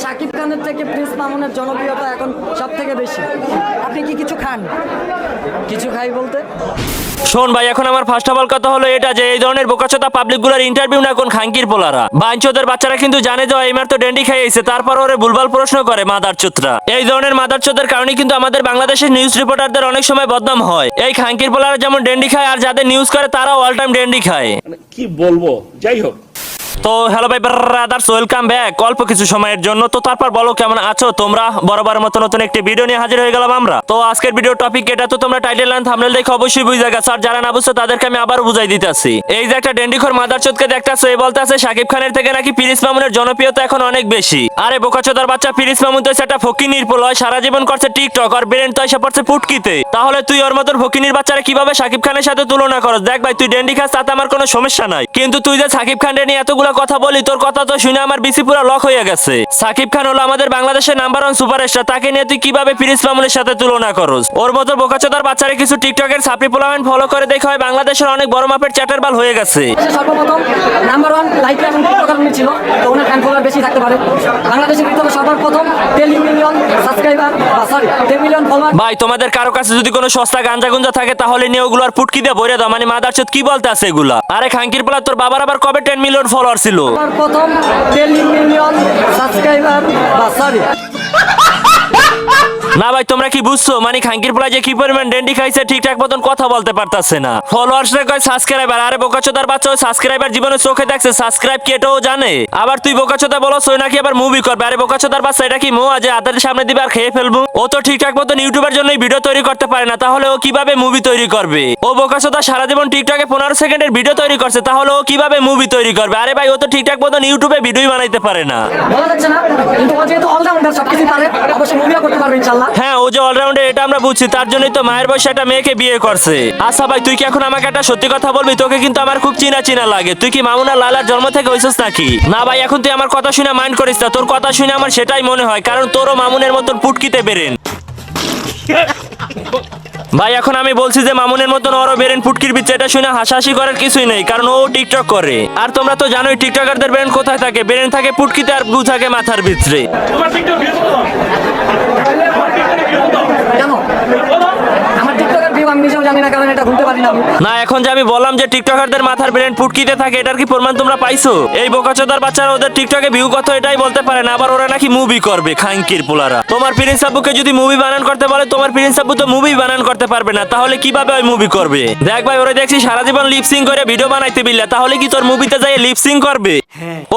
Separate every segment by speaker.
Speaker 1: শাকিব খানের থেকে প্রিন্স মামুনের জনপ্রিয়তা এখন সব থেকে বেশি। আপনি কি কিছু খান? কিছু খাই বলতে
Speaker 2: শোন ভাই, এখন আমার ফার্স্ট অফ অল কথা হলো এটা যে এই ধরনের বোকাচোদা পাবলিকগুলোর ইন্টারভিউ না কোন খাঙ্কির পোলারা বাইঞ্চোদের বাচ্চারা কিন্তু জানে যে এইমার তো ডেন্ডি খাইয়েছে, তারপর ওরে ভুলভাল প্রশ্ন করে মাদারচোদরা। এই ধরনের মাদারচোদের কারণে কিন্তু আমাদের বাংলাদেশের নিউজ রিপোর্টারদের অনেক সময় বদনাম হয়। এই খাঙ্কির পোলারা যেমন ডেন্ডি খায় আর যাদের নিউজ করে তারাও অল টাইম ডেন্ডি খায়।
Speaker 3: কি বলবো, যাই হোক।
Speaker 2: তো হ্যালো ভাই ব্রাদার্স, ওয়েলকাম ব্যাক অল্প কিছু সময়ের জন্য। তো তারপর বলো কেমন আছো তোমরা? বরাবর মতো নতুন একটি ভিডিও নিয়ে হাজির হয়ে গেলাম আমরা। তো আজকের ভিডিও টপিক এটা তো তোমরা টাইটেল এন্ড থাম্বনেল দেখে অবশ্যই বুঝে গেছো, আর যারা না বুঝছো তাদেরকে আমি আবার বুঝাই দিতেছি। এই যে একটা ডেন্ডিখোর মাদারচোদকে দেখতাছো, এই বলতেছে শাকিব খানের থেকে নাকি প্রিন্স মামুনের জনপ্রিয়তা এখন অনেক বেশি। আরে বোকাচোদার বাচ্চা, প্রিন্স মামুন তো সেটা ফকিনির পোলা, সারা জীবন করছে টিকটক, আর ব্রেন তো এসে পড়ছে ফুটকিতে। তাহলে তুই ওর মতন ফকিনির বাচ্চারা কিভাবে শাকিব খানের সাথে তুলনা করস? দেখ ভাই, তুই ডেন্ডি খাস তাতে আমার কোনো সমস্যা নাই, কিন্তু তুই যে শাকিব খানের নিয়ে এতগুলো কথা বলি, তোর কথা তো শুনে আমার বিসি পুরো লক হয়ে গেছে। শাকিব খান হলো আমাদের বাংলাদেশের নাম্বার 1 সুপারস্টার, তাকে নিয়ে তুই কিভাবে প্রিন্স মামুনের সাথে তুলনা করস? ওর মতো বোকাচোদার বাচ্চারা কিছু টিকটকের সাপ্লি পোলামেন্ট ফলো করে দেখা হয় বাংলাদেশের অনেক বড় মাপের চ্যাটারবাল হয়ে গেছে।
Speaker 1: সর্বপ্রথম নাম্বার 1 লাইফে এমন টিকটকার উনি ছিল, তো ওনার ফ্যান ফলোয়ার বেশি থাকতে পারে। বাংলাদেশের ভিতরে সর্বপ্রথম 10 million subscriber, sorry 10 million follower.
Speaker 2: ভাই, তোমাদের কারো কাছে যদি কোনো সস্তা গাঞ্জা গুঞ্জা থাকে তাহলে নিয়ে ওগুলো আর পুটকি দিয়ে ভরে দাও। মানে মাদারচোদ কি বলতে আছে এগুলা? আরে খাঙ্কির পোলা, তোর বাবার আবার কবে 10 মিলিয়ন ফলোয়ার ছিল?
Speaker 1: প্রথম 10 মিলিয়ন সাবস্ক্রাইবার, সরি
Speaker 2: না ভাই, তোমরা কি বুঝছো? মানে খাঙ্কির পোলা যে কি পরিমাণ ডেন্ডি খাইছে ঠিকঠাক মতন কথা বলতে পারতাছে না। ফলোয়ার্স রে কয় সাবস্ক্রাইবার, আরে বোকাচোদার বাচ্চা ওই সাবস্ক্রাইবার জীবনে চোখে দেখছে, সাবস্ক্রাইব কি এটাও জানে? আবার তুই বোকাচোদা বলছ ওই নাকি আবার মুভি করবে। আরে বোকাচোদার বাচ্চা, এটা কি মোয়া যে হাতের সামনে দিবে আর খেয়ে ফেলবো? ও তো ঠিকঠাক মতন ইউটিউবের জন্য ভিডিও তৈরি করতে পারে না, তাহলে ও কিভাবে মুভি তৈরি করবে? ও বোকাচোদা সারা জীবন টিকটকে 15 সেকেন্ডের ভিডিও তৈরি করছে, তাহলে ও কিভাবে মুভি তৈরি করবে? আরে ভাই, ও তো ঠিকঠাক মতন ইউটিউবে ভিডিও বানাইতে পারে না।
Speaker 1: বলা যাচ্ছে না, কিন্তু ও যেহেতু অলরাউন্ডার, সবকিছু পারে, অবশ্যই মুভিও করতে পারবে ইনশাআল্লাহ।
Speaker 2: হ্যাঁ, ও যে অলরাউন্ডার এটা আমরা বুঝছি, তার জন্যই তো মায়ের বয়সে একটা মেয়েকে বিয়ে করছে। আচ্ছা ভাই, তুই কি এখন আমাকে একটা সত্যি কথা বলবি? তোকে কিন্তু আমার খুব চিনা চিনা লাগে। তুই কি মামুন আর লালার জন্ম থেকে হইছিস নাকি? না ভাই, এখন তুই আমার কথা শুনে মাইন্ড করিস না। তোর কথা শুনে আমার সেটাই মনে হয়, কারণ তোরও মামুনের মতন পুটকিতে বেরেন। ভাই, এখন আমি বলছি যে মামুনের মতন ওরও বেরেন পুটকির বিচ্ছে, এটা শুনে হাসাহাসি করার কিছুই নেই, কারণ ও টিকটক করে। আর তোমরা তো জানোই টিকটকারদের বেরেন কোথায় থাকে? বেরেন থাকে পুটকিতে আর গু থাকে মাথার ভিতরে।
Speaker 1: কেন? আমার টিকটকের ভিউ আমি নিজেও জানি না, কারণ এটা ঘুরতে পারি না আমি।
Speaker 2: না, এখন যে আমি বললাম যে টিকটকারদের মাথার ব্রেন পুটকিতে থাকে, এটার কি প্রমাণ তোমরা পাইছো? এই বোকাচোদার বাচ্চারা ওদের টিকটকে ভিউ কত এটাই বলতে পারে না, আবার ওরা নাকি মুভি করবে খাঙ্কির পোলারা। তোমার প্রিন্স আব্বুকে যদি মুভি বানান করতে বলে, তোমার প্রিন্স আব্বু তো মুভি বানান করতে পারবে না, তাহলে কিভাবে ওই মুভি করবে? দেখ ভাই, ওরা দেখছি সারা জীবন লিপসিং করে ভিডিও বানাইতে বিল্লা, তাহলে কি তোর মুভিতে যাই লিপসিং করবে?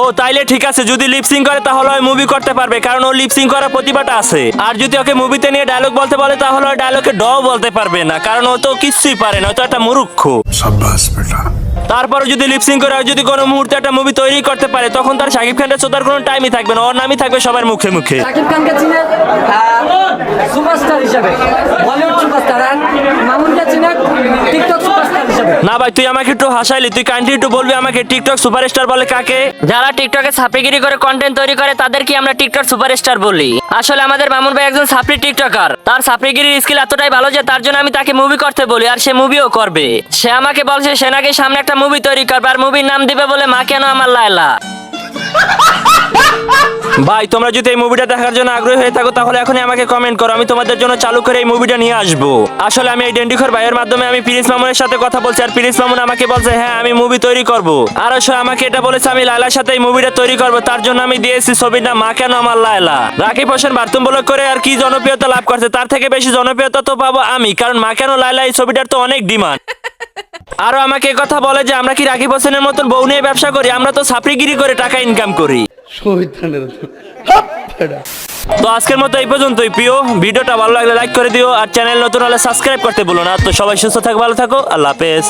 Speaker 2: ও তাইলে ঠিক আছে, যদি লিপসিং করে তাহলে ওই মুভি করতে পারবে, কারণ ও লিপসিং করার প্রতিভাটা আছে। আর যদি ওকে মুভিতে নিয়ে ডায়লগ বলতে বলে, তাহলে ওই ডায়লগে ড বলতে পারবে না, কারণ ও তো কিছুই পারে না, ও তো একটা মূর্খ।
Speaker 4: शाबाश बेटा।
Speaker 2: তারপরে যদি লিপসিং করে যদি কোনো মুহূর্তে একটা মুভি তৈরি করতে পারে, তখন তার শাকিব খানের চোদার কোনো টাইমই থাকবে না, ওর নামই থাকবে সবার মুখে মুখে।
Speaker 1: শাকিব খানকে চিনে সুপারস্টার হিসেবে, বলিউড সুপারস্টার, আর মামুনকে চিনে টিকটক সুপারস্টার হিসেবে।
Speaker 2: না ভাই, তুই আমাকে একটু হাসাইলি, তুই কাইন্ডলি একটু বলবি আমাকে টিকটক সুপারস্টার বলে কাকে?
Speaker 5: যারা টিকটকে ছাপিগিরি করে কন্টেন্ট তৈরি করে তাদেরকে আমরা টিকটক সুপারস্টার বলি। আসলে আমাদের মামুন ভাই একজন ছাপরি টিকটকার, তার ছাপরিগিরির স্কিল এতটাই ভালো যে তার জন্য আমি তাকে মুভি করতে বলি, আর সে মুভিও করবে। সে আমাকে বলছে সে নাকি সামনে একটা মুভি তৈরি করবে, আর মুভির নাম দিবে বলে মা কেন আমার লায়লা।
Speaker 2: ভাই, তোমরা যদি এই মুভিটা দেখার জন্য আগ্রহী হয়ে থাকো তাহলে এখনই আমাকে কমেন্ট করো, আমি তোমাদের জন্য চালু করে এই মুভিটা নিয়ে আসবো। আসলে আমি এই ডেন্ডিখোর ভাইয়ের মাধ্যমে আমি প্রিন্স মামুনের সাথে কথা বলছি, আর প্রিন্স মামুন আমাকে বলছে হ্যাঁ আমি মুভি তৈরি করব। আর সে আমাকে এটা বলেছে আমি লায়লার সাথে এই মুভিটা তৈরি করব, তার জন্য আমি দিয়েছি ছবির নাম মা কেন আমার লায়লা। রাকিব হোসেন বার্তুম বলক করে আর কি জনপ্রিয়তা লাভ করছে, তার থেকে বেশি জনপ্রিয়তা তো পাবো আমি, কারণ মা কেন লায়লা এই ছবিটার তো অনেক ডিমান্ড। আরো আমাকে কথা বলে যে আমরা কি রাকিব হোসেনের মতন বউ নিয়ে ব্যবসা করি? আমরা তো ছাপড়িগিরি করে টাকা ইনকাম করি। তো আজকের মতো এই পর্যন্তই প্রিয়। ভিডিওটা ভালো লাগলে লাইক করে দিও, আর চ্যানেল নতুন হলে সাবস্ক্রাইব করতে ভুলো না। তো সবাই সুস্থ থাকো, ভালো থাকো, আল্লাহ হাফেজ।